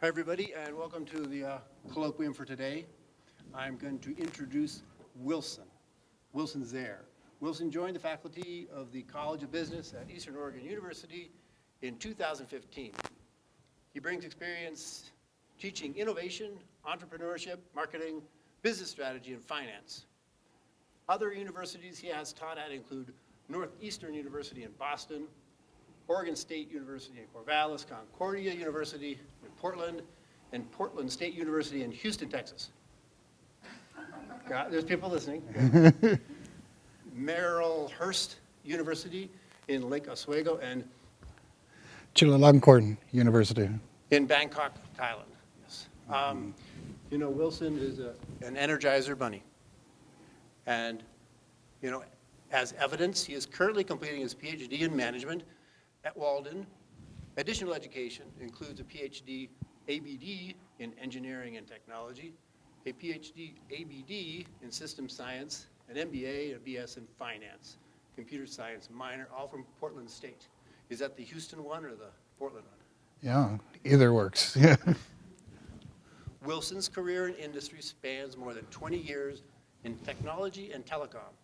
Hi, everybody, and welcome to the colloquium for today. I'm going to introduce Wilson Zehr. Wilson joined the faculty of the College of Business at Eastern Oregon University in 2015. He brings experience teaching innovation, entrepreneurship, marketing, business strategy, and finance. Other universities he has taught at include Northeastern University in Boston, Oregon State University in Corvallis, Concordia University in Portland, and Portland State University in Houston, Texas. There's people listening. Merrill-Hearst University in Lake Oswego, and Chulalongkorn University. in Bangkok, Thailand. Yes. Wilson is an energizer bunny. And, as evidence, he is currently completing his PhD in management at Walden. Additional education includes a PhD ABD in engineering and technology, a PhD ABD in systems science, an MBA, and a BS in finance, computer science minor, all from Portland State. Is that the Houston one or the Portland one? Yeah, either works. Yeah. Wilson's career in industry spans more than 20 years in technology and telecom.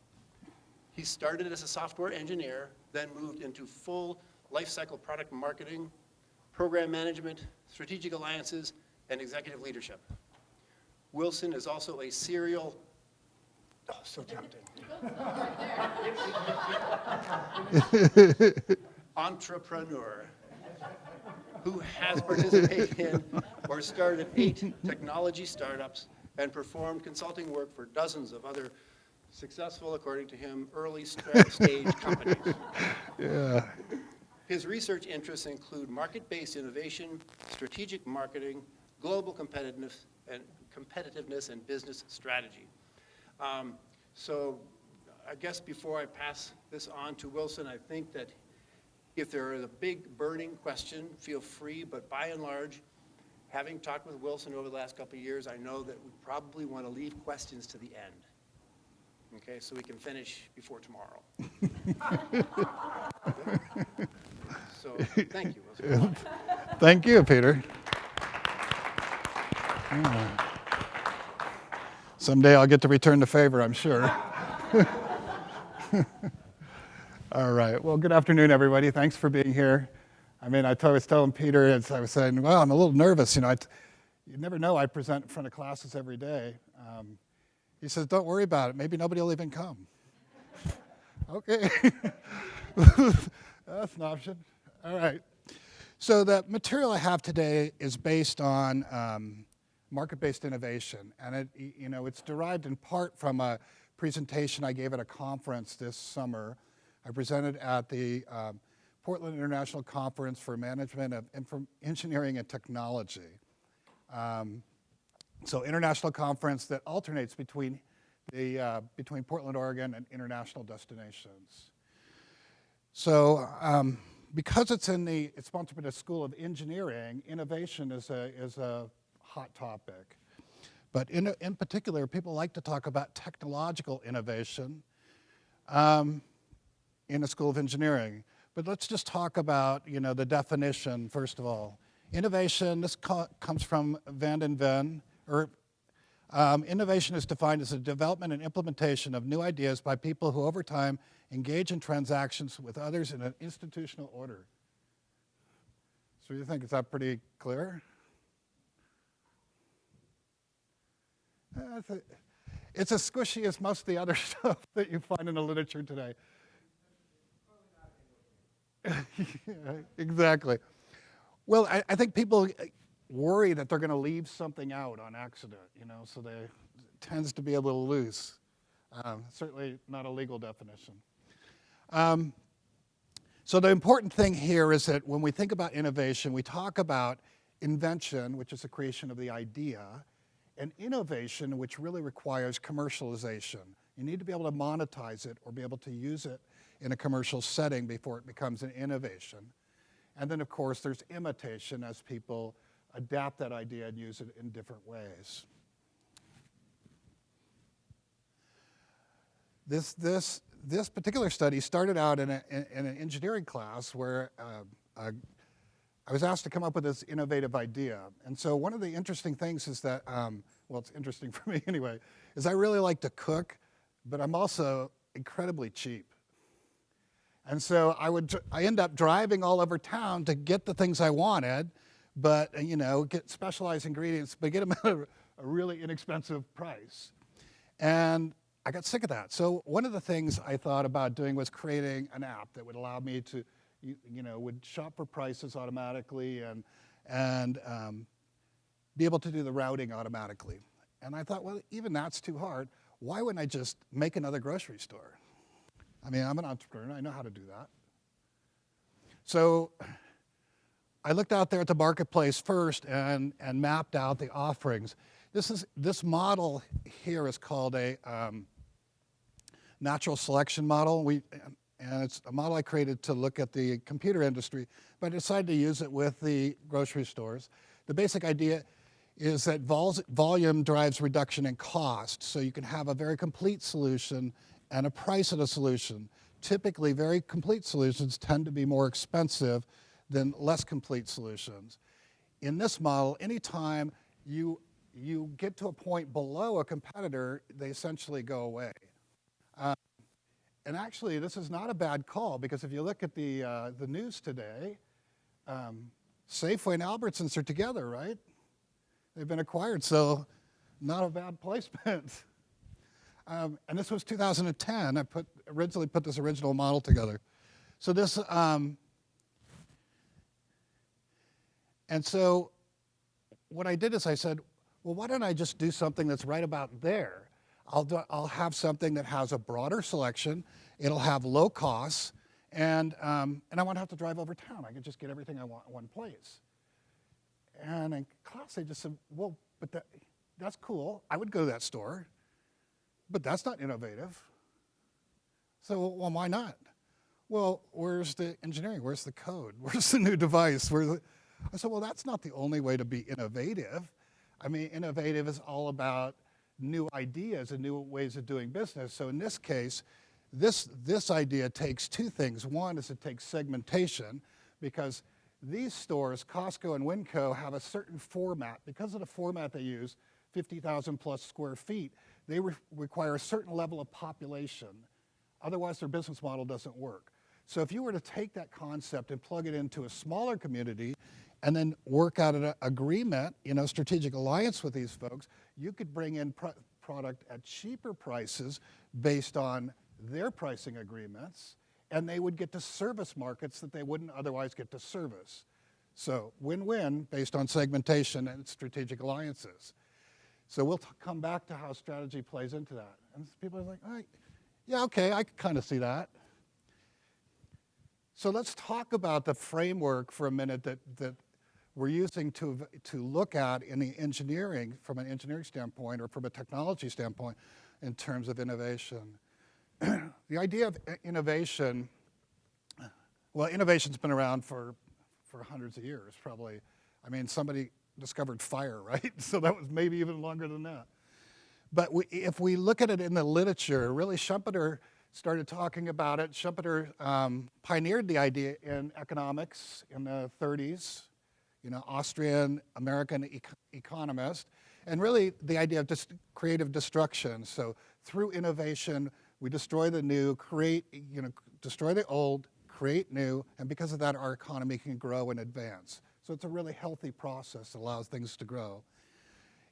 He started as a software engineer, then moved into full lifecycle product marketing, program management, strategic alliances, and executive leadership. Wilson is also a serial, so tempting, entrepreneur who has participated in or started 8 technology startups and performed consulting work for dozens of other successful, according to him, early stage companies. Yeah. His research interests include market-based innovation, strategic marketing, global competitiveness, and business strategy. So I guess before I pass this on to Wilson, I think that if there is a big burning question, feel free, but by and large, having talked with Wilson over the last couple of years, I know that we probably want to leave questions to the end. Okay, so we can finish before tomorrow. So, thank you. Wilson. Thank you, Peter. Yeah. Someday I'll get to return the favor, I'm sure. All right. Well, good afternoon, everybody. Thanks for being here. I mean, I was telling Peter, as I was saying, well, I'm a little nervous. You never know. I present in front of classes every day. He says, don't worry about it. Maybe nobody will even come. Okay. That's an option. All right. So the material I have today is based on market-based innovation. And it's derived in part from a presentation I gave at a conference this summer. I presented at the Portland International Conference for Management of Engineering and Technology. So international conference that alternates between Portland, Oregon, and international destinations. So because it's sponsored by the School of Engineering, innovation is a hot topic. But in particular, people like to talk about technological innovation in the School of Engineering. But let's just talk about the definition first of all. Innovation, this comes from Van den Ven. Innovation is defined as the development and implementation of new ideas by people who over time engage in transactions with others in an institutional order. So you think, is that pretty clear? It's as squishy as most of the other stuff that you find in the literature today. Yeah, exactly. Well, I think people worry that they're going to leave something out on accident, so it tends to be a little loose. Certainly not a legal definition. So the important thing here is that when we think about innovation, we talk about invention, which is the creation of the idea, and innovation, which really requires commercialization. You need to be able to monetize it or be able to use it in a commercial setting before it becomes an innovation. And then, of course, there's imitation as people adapt that idea and use it in different ways. This particular study started out in an engineering class where I was asked to come up with this innovative idea. And so one of the interesting things is that, well, it's interesting for me anyway, is I really like to cook, but I'm also incredibly cheap. And so I end up driving all over town to get the things I wanted, but, get specialized ingredients, but get them at a really inexpensive price. And I got sick of that. So one of the things I thought about doing was creating an app that would allow me to, would shop for prices automatically and be able to do the routing automatically. And I thought, well, even that's too hard. Why wouldn't I just make another grocery store? I mean, I'm an entrepreneur. I know how to do that. So I looked out there at the marketplace first and mapped out the offerings. This model here is called a natural selection model. And it's a model I created to look at the computer industry, but I decided to use it with the grocery stores. The basic idea is that volume drives reduction in cost, so you can have a very complete solution and a price of the solution. Typically, very complete solutions tend to be more expensive than less complete solutions. In this model, anytime you get to a point below a competitor, they essentially go away. And actually, this is not a bad call, because if you look at the news today, Safeway and Albertsons are together, right? They've been acquired, so not a bad placement. And this was 2010. I originally put this original model together. So this, and so what I did is I said, well, why don't I just do something that's right about there? I'll have something that has a broader selection. It'll have low costs, and I won't have to drive over town. I can just get everything I want in one place. And in class, they just said, well, but that's cool. I would go to that store, but that's not innovative. So, well, why not? Well, where's the engineering? Where's the code? Where's the new device? I said, well, that's not the only way to be innovative. I mean, innovative is all about new ideas and new ways of doing business. So in this case, this idea takes two things. One is it takes segmentation, because these stores, Costco and Winco, have a certain format. Because of the format they use, 50,000 plus square feet, they require a certain level of population. Otherwise, their business model doesn't work. So if you were to take that concept and plug it into a smaller community and then work out an agreement, strategic alliance with these folks, you could bring in product at cheaper prices based on their pricing agreements, and they would get to service markets that they wouldn't otherwise get to service. So win-win based on segmentation and strategic alliances. So we'll come back to how strategy plays into that. And people are like, all right, yeah, okay, I can kind of see that. So let's talk about the framework for a minute that we're using to look at in the engineering, from an engineering standpoint or from a technology standpoint, in terms of innovation. The idea of innovation, well, innovation's been around for hundreds of years, probably. I mean, somebody discovered fire, right? So that was maybe even longer than that. But if we look at it in the literature, really Schumpeter started talking about it. Schumpeter pioneered the idea in economics in the 30s, Austrian American economist, and really the idea of just creative destruction. So through innovation, we destroy the new, destroy the old, create new, and because of that, our economy can grow and advance. So it's a really healthy process that allows things to grow.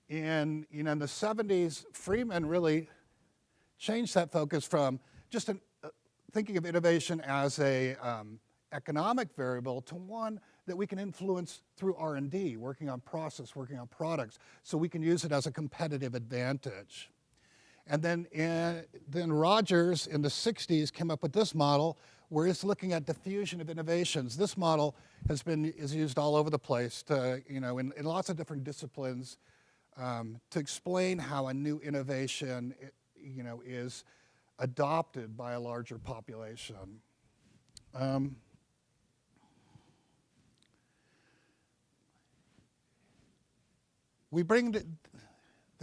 In the 70s, Freeman really changed that focus from just thinking of innovation as a economic variable to one that we can influence through R&D, working on process, working on products, so we can use it as a competitive advantage. And then Rogers in the 60s came up with this model where it's looking at diffusion of innovations. This model is used all over the place to, in lots of different disciplines to explain how a new innovation, is adopted by a larger population. That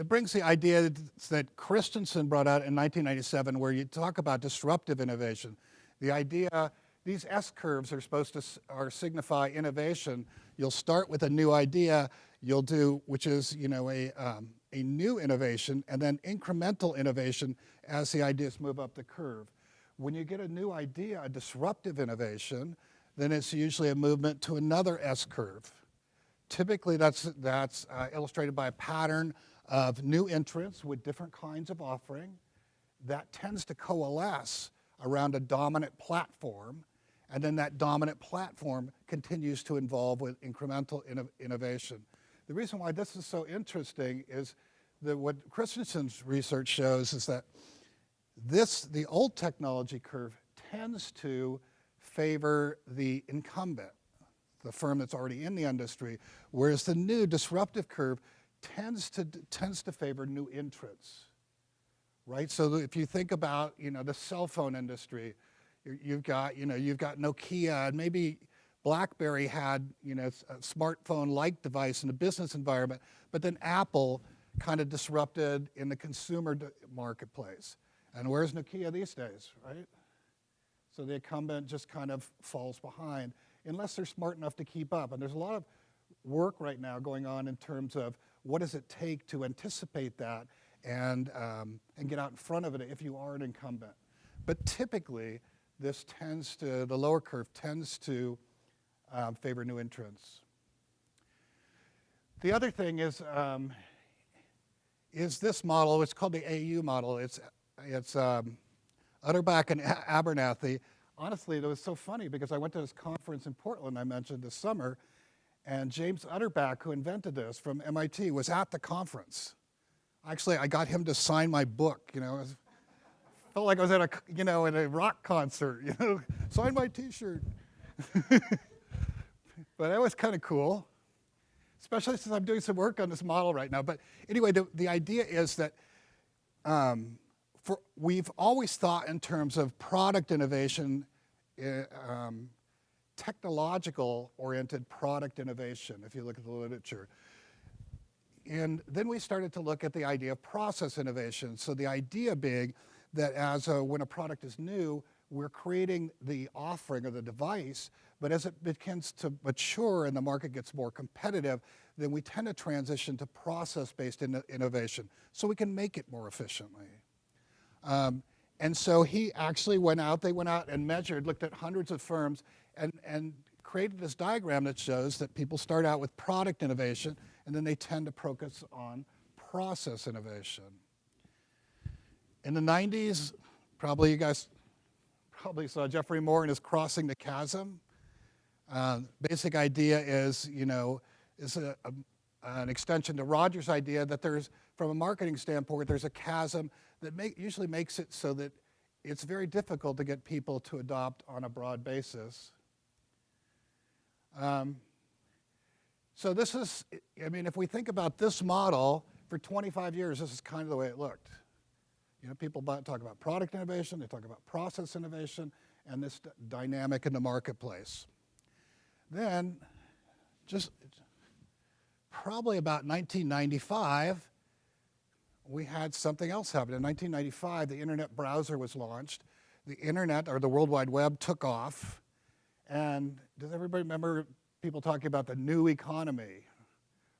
brings the idea that Christensen brought out in 1997, where you talk about disruptive innovation. The idea these S-curves are supposed to signify innovation. You'll start with a new idea, you'll do, which is, you know, a new innovation, and then incremental innovation as the ideas move up the curve. When you get a new idea, a disruptive innovation, then it's usually a movement to another S-curve. Typically, that's illustrated by a pattern of new entrants with different kinds of offering that tends to coalesce around a dominant platform, and then that dominant platform continues to evolve with incremental innovation. The reason why this is so interesting is that what Christensen's research shows is that the old technology curve tends to favor the incumbent, the firm that's already in the industry, whereas the new disruptive curve tends to favor new entrants, right? So if you think about, you know, the cell phone industry, you've got Nokia, and maybe BlackBerry had, you know, a smartphone-like device in a business environment, but then Apple kind of disrupted in the consumer marketplace. And where's Nokia these days, right? So the incumbent just kind of falls behind unless they're smart enough to keep up. And there's a lot of work right now going on in terms of what does it take to anticipate that and get out in front of it if you are an incumbent. But typically, the lower curve tends to favor new entrants. The other thing is this model. It's called the AU model. It's Utterback and Abernathy. Honestly, it was so funny because I went to this conference in Portland I mentioned this summer, and James Utterback, who invented this from MIT, was at the conference. Actually, I got him to sign my book. You know, felt like I was at a rock concert. You know, sign my T-shirt. But that was kind of cool, especially since I'm doing some work on this model right now. But anyway, the idea is that we've always thought in terms of product innovation, technological-oriented product innovation, if you look at the literature. And then we started to look at the idea of process innovation. So the idea being that when a product is new, we're creating the offering of the device, but as it begins to mature and the market gets more competitive, then we tend to transition to process-based innovation so we can make it more efficiently. And so they went out and measured, looked at hundreds of firms, and created this diagram that shows that people start out with product innovation, and then they tend to focus on process innovation. In the 90s, you guys probably saw Jeffrey Moore in his Crossing the Chasm. Basic idea is, an extension to Roger's idea that there's, from a marketing standpoint, there's a chasm that usually makes it so that it's very difficult to get people to adopt on a broad basis. So this is, if we think about this model, for 25 years, this is kind of the way it looked. People talk about product innovation, they talk about process innovation, and this dynamic in the marketplace. Then, just probably about 1995, we had something else happen. In 1995, the internet browser was launched. The internet, or the World Wide Web, took off. And does everybody remember people talking about the new economy?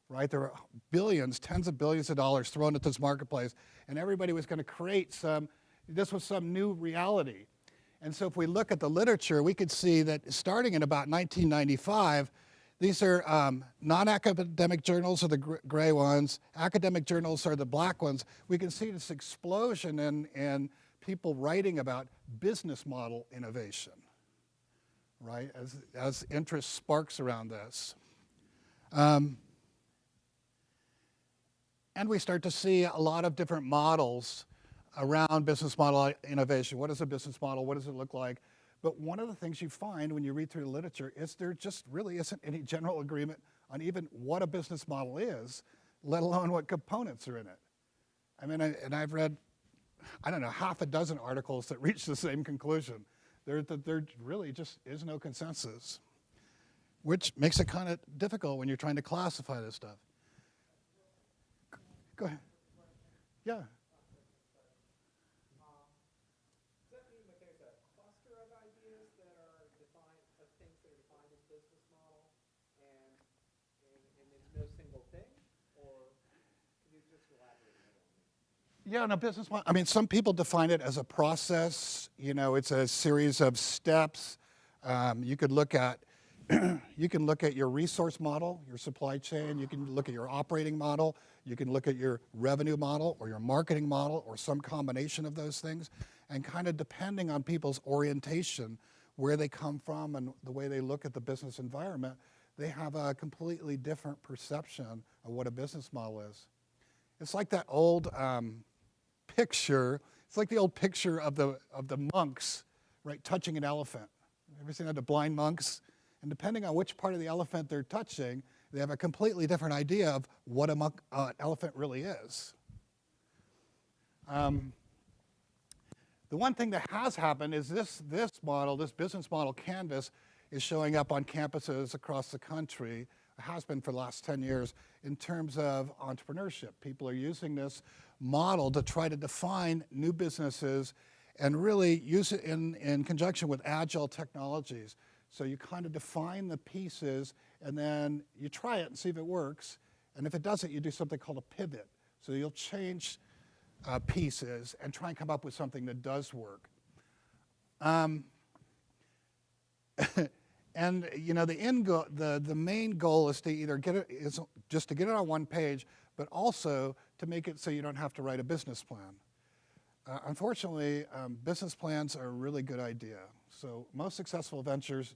Right? There were billions, tens of billions of dollars thrown at this marketplace, and everybody was going to create this was some new reality. And so if we look at the literature, we could see that starting in about 1995, these are non-academic journals are the gray ones, academic journals are the black ones. We can see this explosion in people writing about business model innovation, right, as interest sparks around this. And we start to see a lot of different models around business model innovation. What is a business model? What does it look like? But one of the things you find when you read through the literature is there just really isn't any general agreement on even what a business model is, let alone what components are in it. And I've read, half a dozen articles that reach the same conclusion. There really just is no consensus, which makes it kind of difficult when you're trying to classify this stuff. Go ahead. Yeah. Does that mean that there's a cluster of ideas that are the Yeah, no, business model. I mean, some people define it as a process. You know, it's a series of steps. You could look at you can look at your resource model, your supply chain. You can look at your operating model. You can look at your revenue model or your marketing model or some combination of those things. And kind of depending on people's orientation, where they come from and the way they look at the business environment, they have a completely different perception of what a business model is. It's like that old picture. It's like the old picture of the monks, right, touching an elephant. Ever seen that, the blind monks? And depending on which part of the elephant they're touching, they have a completely different idea of what an elephant really is. The one thing that has happened is this model, this business model canvas, is showing up on campuses across the country. It has been for the last 10 years in terms of entrepreneurship. People are using this model to try to define new businesses and really use it in conjunction with agile technologies. So you kind of define the pieces and then you try it and see if it works. And if it doesn't, you do something called a pivot. So you'll change pieces and try and come up with something that does work. And you know, the main goal is to either get it, is just to get it on one page, but also to make it so you don't have to write a business plan. Unfortunately, business plans are a really good idea. So most successful ventures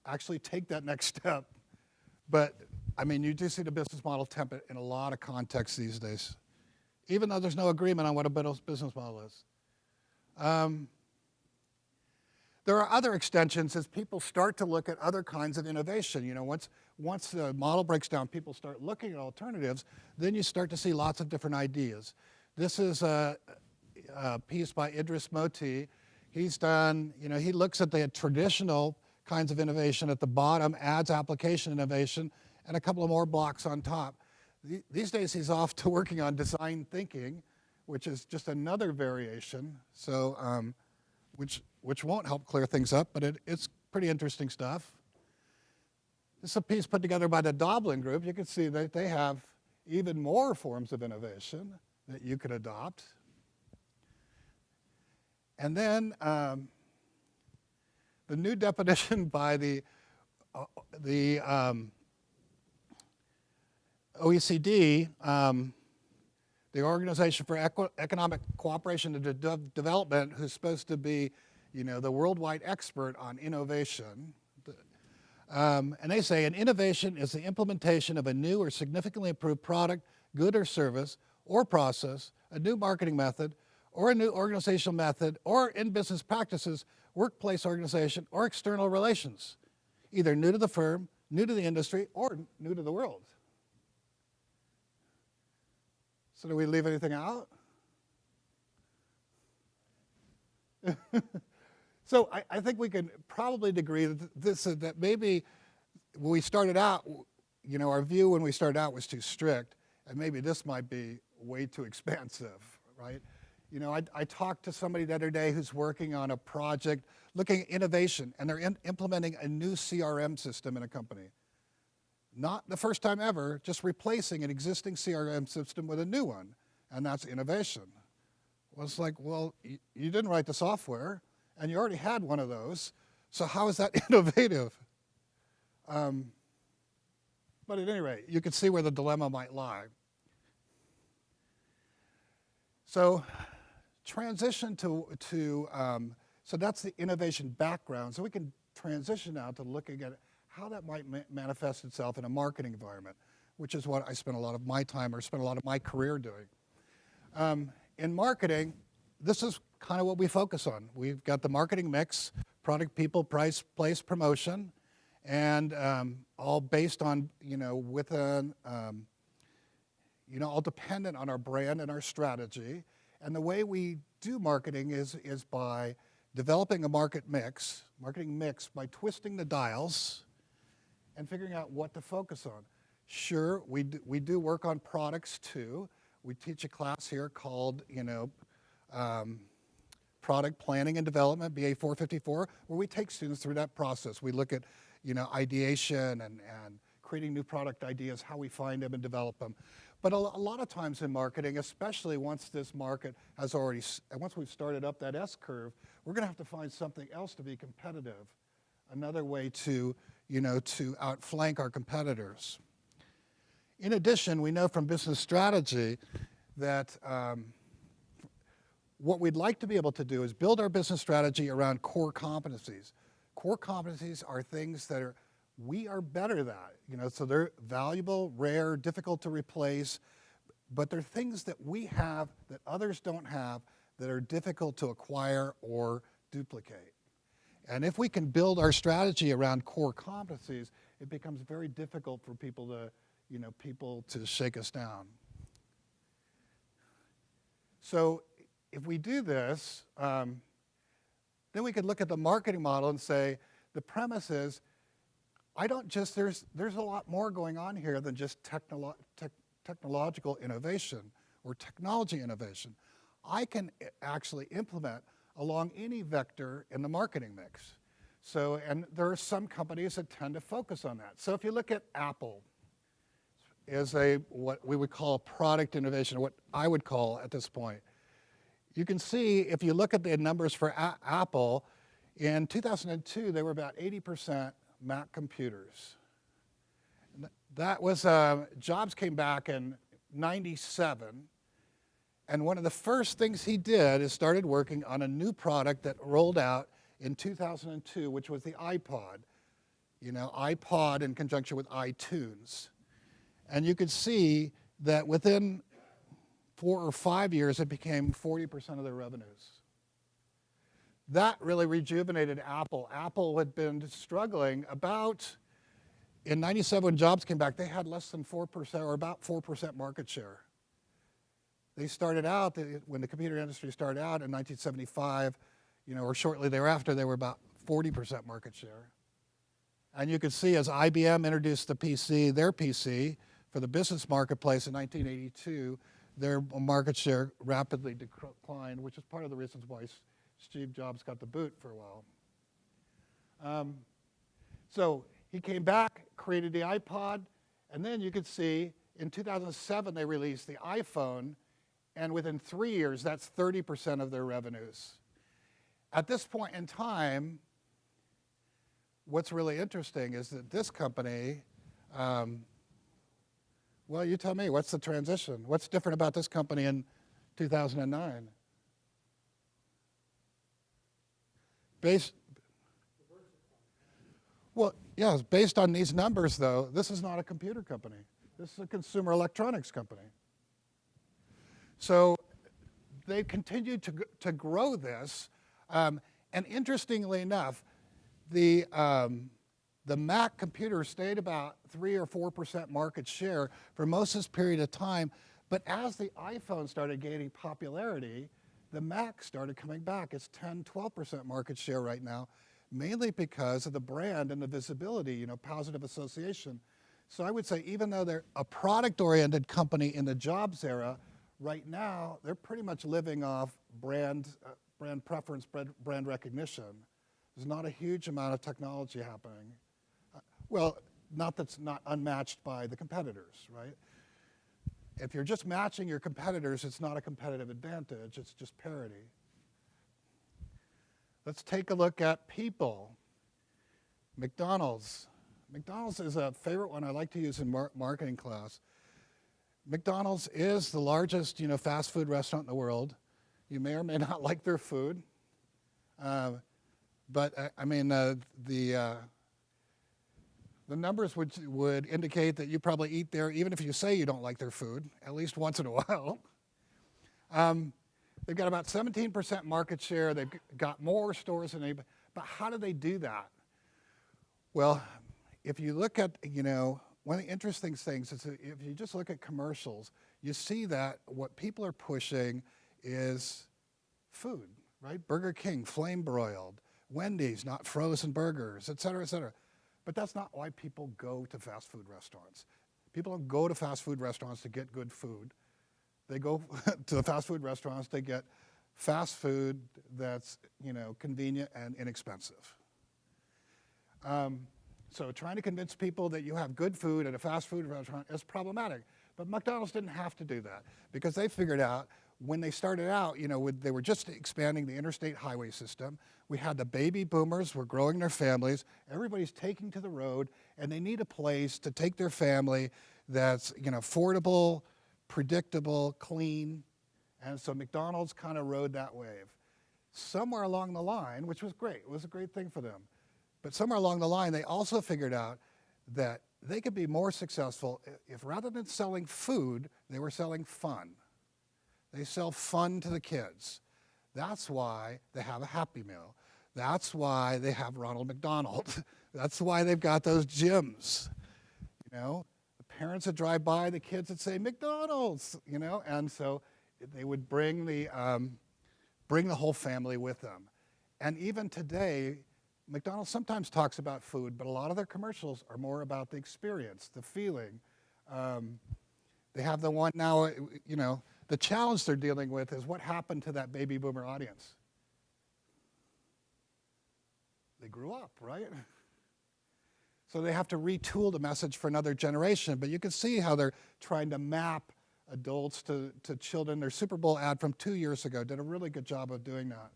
actually take that next step. But I mean, you do see the business model template in a lot of contexts these days, even though there's no agreement on what a business model is. There are other extensions as people start to look at other kinds of innovation. You know, once the model breaks down, people start looking at alternatives, then you start to see lots of different ideas. This is a piece by Idris Moti. He's done, you know, he looks at the traditional kinds of innovation at the bottom, adds application innovation, and a couple of more blocks on top. These days he's off to working on design thinking, which is just another variation, so which won't help clear things up, but it's pretty interesting stuff. This is a piece put together by the Doblin Group. You can see that they have even more forms of innovation that you could adopt. And then the new definition by the OECD, the Organization for Economic Cooperation and Development, who's supposed to be, you know, the worldwide expert on innovation. And they say an innovation is the implementation of a new or significantly improved product, good or service, or process, a new marketing method, or a new organizational method, or in business practices, workplace organization, or external relations, either new to the firm, new to the industry, or new to the world. So do we leave anything out? So I think we can probably agree that maybe when we started out, you know, our view when we started out was too strict, and maybe this might be way too expansive, right? You know, I talked to somebody the other day who's working on a project looking at innovation, and they're implementing a new CRM system in a company. Not the first time ever, just replacing an existing CRM system with a new one, and that's innovation. Well, it's like, well, you didn't write the software, and you already had one of those, so how is that innovative? But at any rate, you can see where the dilemma might lie. So transition so that's the innovation background. So we can transition now to looking at how that might manifest itself in a marketing environment, which is what I spent a lot of my time or spent a lot of my career doing. In marketing, this is kind of what we focus on. We've got the marketing mix, product, people, price, place, promotion, and all based on, you know, with an, you know, all dependent on our brand and our strategy. And the way we do marketing is by developing a marketing mix by twisting the dials and figuring out what to focus on. Sure, we do work on products too. We teach a class here called, you know, Product Planning and Development, BA 454, where we take students through that process. We look at, you know, ideation and creating new product ideas, how we find them and develop them. But a lot of times in marketing, especially once this market has already, once we've started up that S curve, we're going to have to find something else to be competitive, another way to, to outflank our competitors. In addition, we know from business strategy that what we'd like to be able to do is build our business strategy around core competencies. Core competencies are things that we are better at, so they're valuable, rare, difficult to replace, but they're things that we have that others don't have that are difficult to acquire or duplicate. And if we can build our strategy around core competencies, it becomes very difficult for people to shake us down. So if we do this, then we could look at the marketing model and say, the premise is, there's a lot more going on here than just technological innovation or technology innovation. I can actually implement along any vector in the marketing mix. So, and there are some companies that tend to focus on that. So if you look at Apple, is what we would call a product innovation, or what I would call at this point. You can see, if you look at the numbers for Apple, in 2002, they were about 80% Mac computers. That was, Jobs came back in '97, and one of the first things he did is started working on a new product that rolled out in 2002, which was the iPod. iPod in conjunction with iTunes. And you could see that within 4 or 5 years, it became 40% of their revenues. That really rejuvenated Apple. Apple had been struggling in '97 when Jobs came back, they had less than 4% or about 4% market share. They started out, when the computer industry started out in 1975, or shortly thereafter, they were about 40% market share. And you could see as IBM introduced their PC for the business marketplace in 1982, their market share rapidly declined, which is part of the reasons why Steve Jobs got the boot for a while. So he came back, created the iPod, and then you could see in 2007 they released the iPhone, and within 3 years, that's 30% of their revenues. At this point in time, what's really interesting is that this company, well, you tell me, what's the transition? What's different about this company in 2009? Well, yeah, based on these numbers, though, this is not a computer company. This is a consumer electronics company. So they continued to grow this. And interestingly enough, the Mac computer stayed about 3 or 4% market share for most of this period of time. But as the iPhone started gaining popularity, the Mac started coming back. It's 10, 12% market share right now, mainly because of the brand and the visibility, positive association. So I would say even though they're a product-oriented company in the Jobs era, right now they're pretty much living off brand preference, brand recognition. There's not a huge amount of technology happening. Well, that's not unmatched by the competitors, right? If you're just matching your competitors, it's not a competitive advantage, it's just parity. Let's take a look at people. McDonald's. McDonald's is a favorite one I like to use in marketing class. McDonald's is the largest, fast food restaurant in the world. You may or may not like their food, but the numbers would indicate that you probably eat there, even if you say you don't like their food, at least once in a while. They've got about 17% market share. They've got more stores than anybody. But how do they do that? Well, if you look at, one of the interesting things is if you just look at commercials, you see that what people are pushing is food, right? Burger King, flame broiled. Wendy's, not frozen burgers, et cetera, et cetera. But that's not why people go to fast food restaurants. People don't go to fast food restaurants to get good food. They go to the fast food restaurants to get fast food that's, convenient and inexpensive. So trying to convince people that you have good food at a fast food restaurant is problematic. But McDonald's didn't have to do that because they figured out when they started out, they were just expanding the interstate highway system. We had the baby boomers were growing their families. Everybody's taking to the road, and they need a place to take their family that's affordable, predictable, clean. And so McDonald's kind of rode that wave. Somewhere along the line, which was great, it was a great thing for them. But somewhere along the line, they also figured out that they could be more successful if rather than selling food, they were selling fun. They sell fun to the kids. That's why they have a Happy Meal. That's why they have Ronald McDonald. That's why they've got those gyms. The parents would drive by, the kids would say, McDonald's, and so they would bring the whole family with them. And even today, McDonald's sometimes talks about food, but a lot of their commercials are more about the experience, the feeling. They have the one now, the challenge they're dealing with is what happened to that baby boomer audience. They grew up, right? So they have to retool the message for another generation, but you can see how they're trying to map adults to children. Their Super Bowl ad from 2 years ago did a really good job of doing that.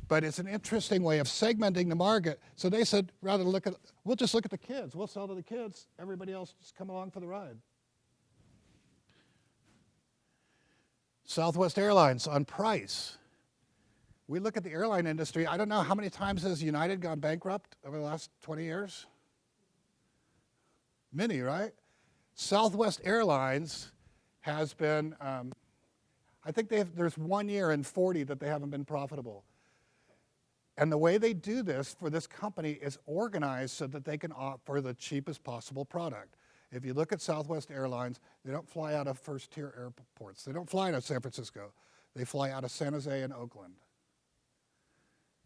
But it's an interesting way of segmenting the market. So they said, we'll just look at the kids. We'll sell to the kids. Everybody else just come along for the ride. Southwest Airlines on price. We look at the airline industry. I don't know how many times has United gone bankrupt over the last 20 years? Many, right? Southwest Airlines has been, I think there's 1 year in 40 that they haven't been profitable. And the way they do this for this company is organized so that they can offer the cheapest possible product. If you look at Southwest Airlines, they don't fly out of first-tier airports. They don't fly out of San Francisco. They fly out of San Jose and Oakland.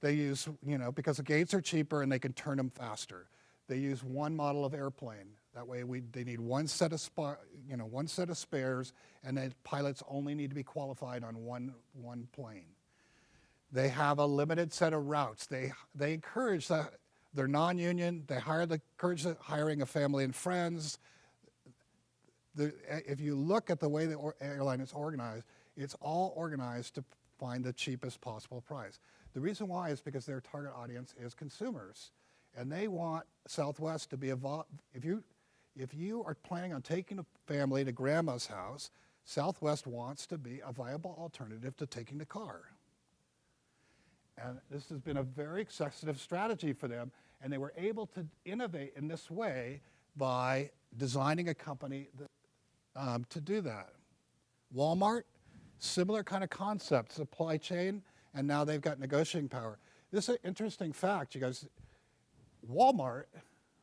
They use, because the gates are cheaper and they can turn them faster. They use one model of airplane. That way they need one set of spares, and then pilots only need to be qualified on one plane. They have a limited set of routes. They encourage they're non-union. They encourage hiring of family and friends. If you look at the way the airline is organized, it's all organized to find the cheapest possible price. The reason why is because their target audience is consumers, and they want Southwest to be if you are planning on taking a family to grandma's house, Southwest wants to be a viable alternative to taking the car. And this has been a very successful strategy for them, and they were able to innovate in this way by designing a company to do that. Walmart, similar kind of concept, supply chain, and now they've got negotiating power. This is an interesting fact, you guys. Walmart,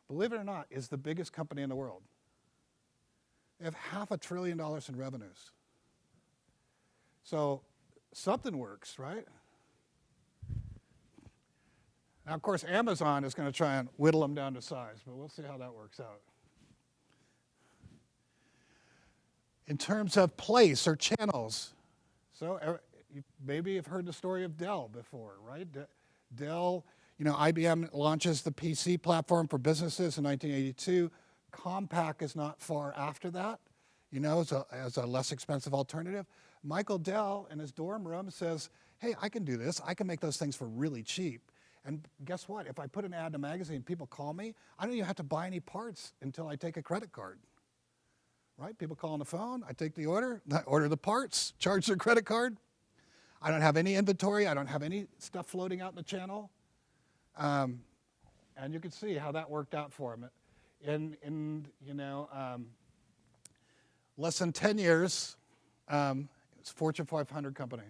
believe it or not, is the biggest company in the world. They have $500 billion in revenues. So something works, right? Now, of course, Amazon is going to try and whittle them down to size, but we'll see how that works out. In terms of place or channels, so maybe you've heard the story of Dell before, right? Dell, IBM launches the PC platform for businesses in 1982. Compaq is not far after that, as a less expensive alternative. Michael Dell in his dorm room says, hey, I can do this. I can make those things for really cheap. And guess what? If I put an ad in a magazine, people call me. I don't even have to buy any parts until I take a credit card. Right? People call on the phone. I take the order. I order the parts, charge their credit card. I don't have any inventory. I don't have any stuff floating out in the channel. And you can see how that worked out for him. In less than 10 years, it's a Fortune 500 company.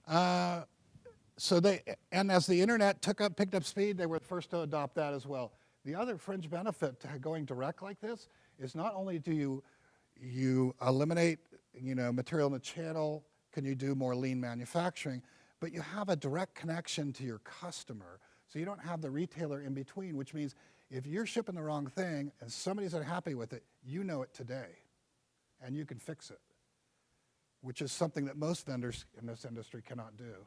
And as the internet picked up speed, they were the first to adopt that as well. The other fringe benefit to going direct like this is not only do you eliminate material in the channel, can you do more lean manufacturing, but you have a direct connection to your customer. So you don't have the retailer in between, which means if you're shipping the wrong thing and somebody's unhappy with it, you know it today, and you can fix it, which is something that most vendors in this industry cannot do.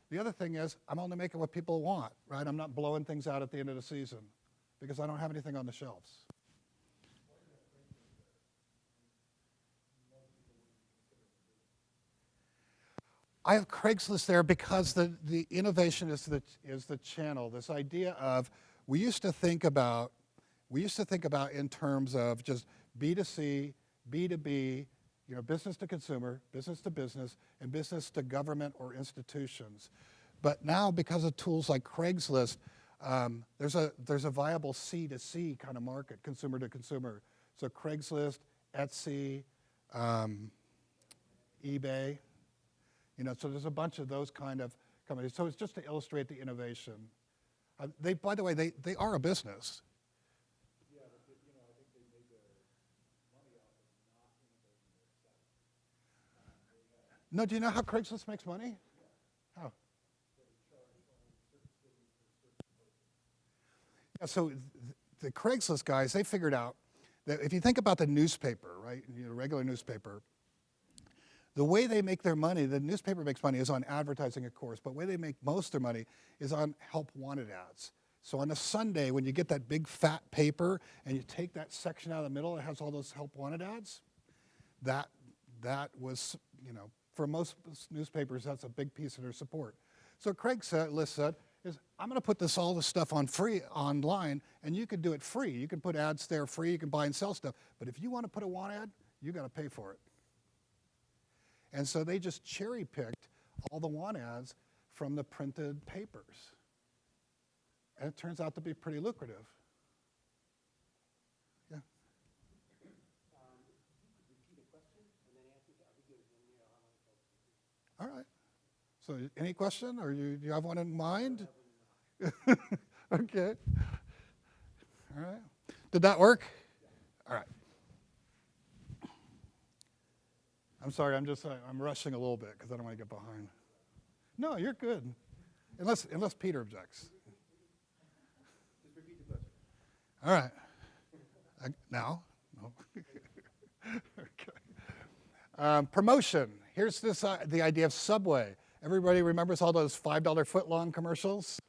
The other thing is I'm only making what people want, right? I'm not blowing things out at the end of the season because I don't have anything on the shelves. I have Craigslist there because the innovation is the channel. This idea of we used to think about in terms of just B2C, B2B, business to consumer, business to business, and business to government or institutions. But now, because of tools like Craigslist, there's a viable C2C kind of market, consumer to consumer. So Craigslist, Etsy, eBay. So there's a bunch of those kind of companies. So it's just to illustrate the innovation. By the way, they are a business. Yeah, but I think they make their money off of not innovating their site. No, do you know how Craigslist makes money? Yeah. How? They charge only certain cities for certain purposes. Yeah, so the Craigslist guys, they figured out that if you think about the newspaper, right, regular newspaper, the way they make their money, the newspaper makes money is on advertising, of course, but the way they make most of their money is on help wanted ads. So on a Sunday, when you get that big fat paper and you take that section out of the middle that has all those help wanted ads, that was, for most newspapers, that's a big piece of their support. So Craigslist said, I'm going to put all this stuff on free online, and you can do it free. You can put ads there free. You can buy and sell stuff. But if you want to put a want ad, you got to pay for it. And so they just cherry-picked all the want ads from the printed papers. And it turns out to be pretty lucrative. Yeah. Repeat a question and then answer that. I'll be good. All right. So any question, or do you have one in mind? Okay. All right. Did that work? All right. I'm sorry, I'm rushing a little bit because I don't want to get behind. No, you're good. Unless Peter objects. Just repeat the question. All right. Now? No. Okay. Promotion. Here's the idea of Subway. Everybody remembers all those $5 footlong commercials?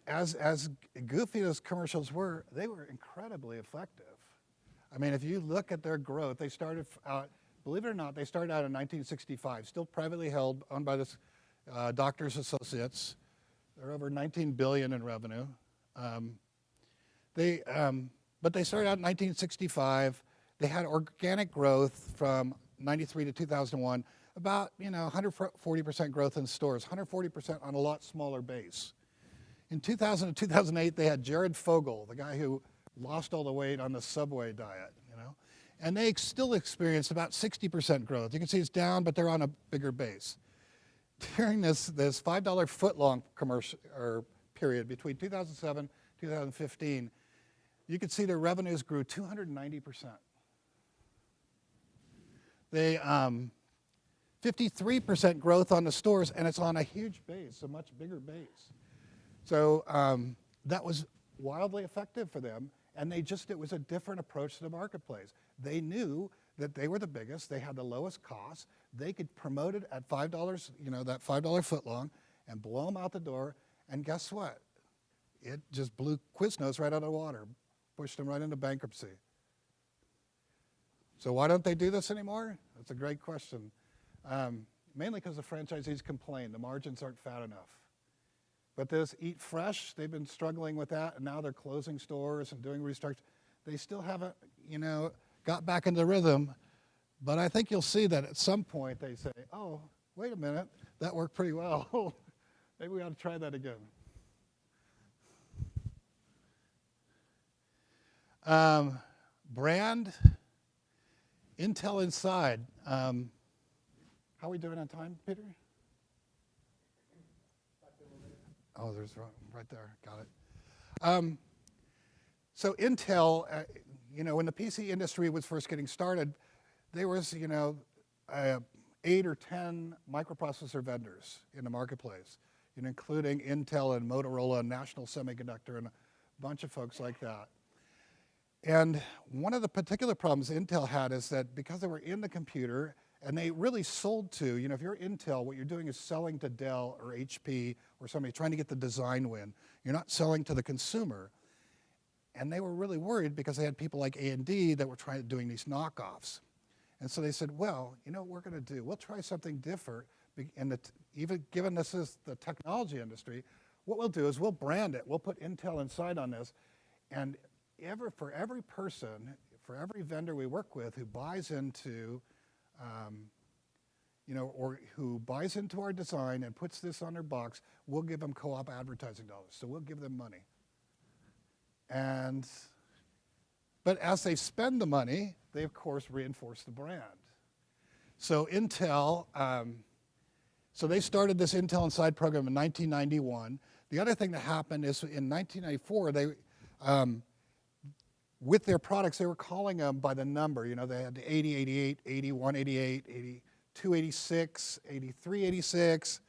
As goofy as commercials were, they were incredibly effective. I mean, if you look at their growth, they started out, believe it or not, they started out in 1965, still privately held, owned by this Doctors Associates. They're over $19 billion in revenue. But they started out in 1965. They had organic growth from 93 to 2001, about 140% growth in stores, 140% on a lot smaller base. In 2000 to 2008, they had Jared Fogle, the guy who lost all the weight on the Subway diet, and they still experienced about 60% growth. You can see it's down, but they're on a bigger base. During this $5 footlong commercial or period between 2007 and 2015, you can see their revenues grew 290%. They 53% growth on the stores, and it's on a huge base, a much bigger base. So that was wildly effective for them. And it was a different approach to the marketplace. They knew that they were the biggest, they had the lowest cost, they could promote it at $5, that $5 footlong, and blow them out the door, and guess what? It just blew Quiznos right out of the water, pushed them right into bankruptcy. So why don't they do this anymore? That's a great question. Mainly because the franchisees complain, the margins aren't fat enough. But this Eat Fresh, they've been struggling with that, and now they're closing stores and doing restructuring. They still haven't, got back into the rhythm. But I think you'll see that at some point they say, oh, wait a minute, that worked pretty well. Maybe we ought to try that again. Brand, Intel Inside. How are we doing on time, Peter? Oh, there's right there. Got it. So Intel, when the PC industry was first getting started, there was, 8 or 10 microprocessor vendors in the marketplace, including Intel and Motorola and National Semiconductor and a bunch of folks like that. And one of the particular problems Intel had is that because they were in the computer, And they really sold to, if you're Intel, what you're doing is selling to Dell or HP or somebody trying to get the design win. You're not selling to the consumer. And they were really worried because they had people like A&D that were doing these knockoffs. And so they said, well, you know what we're going to do? We'll try something different. And even given this is the technology industry, what we'll do is we'll brand it. We'll put Intel inside on this. And for every person, for every vendor we work with who buys into, or who buys into our design and puts this on their box, we'll give them co-op advertising dollars. So we'll give them money. But as they spend the money, they of course reinforce the brand. So Intel, so they started this Intel Inside program in 1991. The other thing that happened is in 1994, they, with their products, they were calling them by the number. They had the 8088, 8188, 8286, 8386.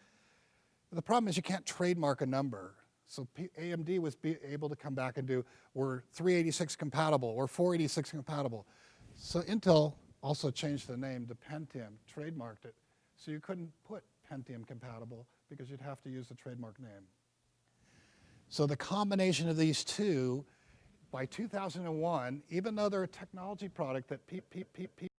The problem is you can't trademark a number. So AMD was able to come back and do, we're 386 compatible, we're 486 compatible. So Intel also changed the name to Pentium, trademarked it. So you couldn't put Pentium compatible because you'd have to use the trademark name. So the combination of these two, by 2001, even though they're a technology product that people